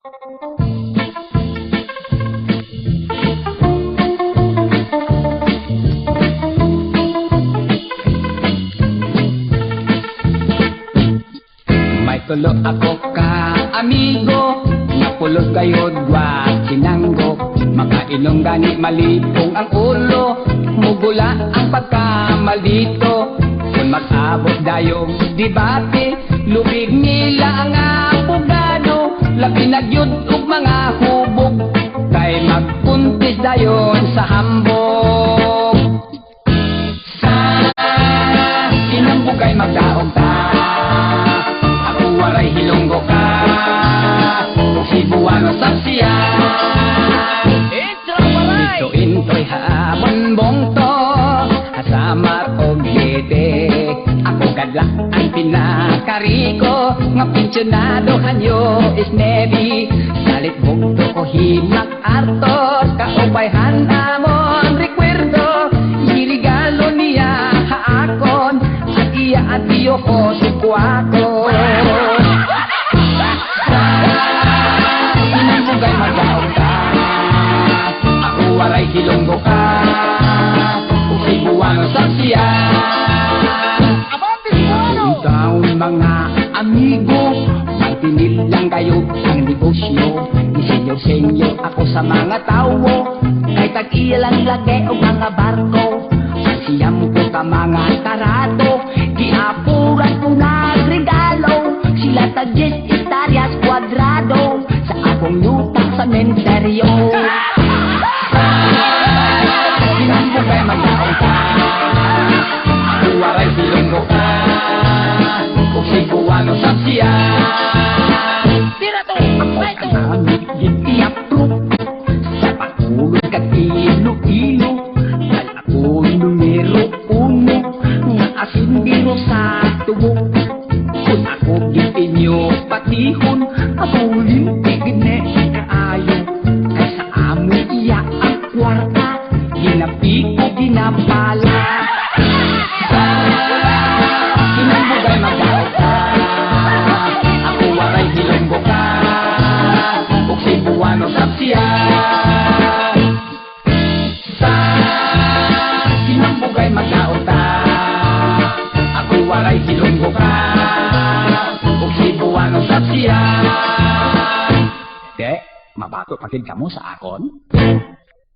May tulo ako ka amigo, napulot kayo dwa sinanggo. Makainom gani malipong ang ulo, mugula ang pagkamalito. Kung mag-abot dayong debate, lubig nila ang abogado. Labi nagyud ug mga hubog, kay magpuntis dayon sa hambog. Sa sinambugay magdaog ta, ako waray hilonggo ka, Cebuano sapsiya. Intoy hamon bongto, asamar og gede. Ako gadla ang pinakariko, nga pensionado hanyo is nebi. Salit bugto ko himak artos, kaupayhan amon recuerdo. Giregalo niya haakon, at iya at iyo ko sukwako. Sinambugay magaw ka, ako waray hilonggo ka, o Cebuano sapsiya. Taon mga amigo, magtinil lang kayo ang negosyo. Isenyor-senyor ako sa mga tawo, kay tag-ilang lagay o mga barko. Ang siyam ko ka mga tarado, giapuran ko nagregalo. Sila tag-10 hektaryas kwadrado, sa akong lutang sa menteryo. Sinambugay magdaong ka, ako waray hilonggo ka, o Cebuano sapsiya. Ako kanamit gitiapro, sa pagkulong kag ilo-ilo. Dahil ako numero 1, nga asindiro sa tubo. Kung ako gitinyo patihon, ako limpig ne kaayo. Kay sa amo iya ang kwarta, ginapi ko ginapala. Sinambugay magaw ka, ako waray hilonggo ka, o Cebuano sapsiya. Sa sinambugay magaw ka, ako waray hilonggo ka, o Cebuano sapsiya. De, mabato pagkin ka mo sa akon?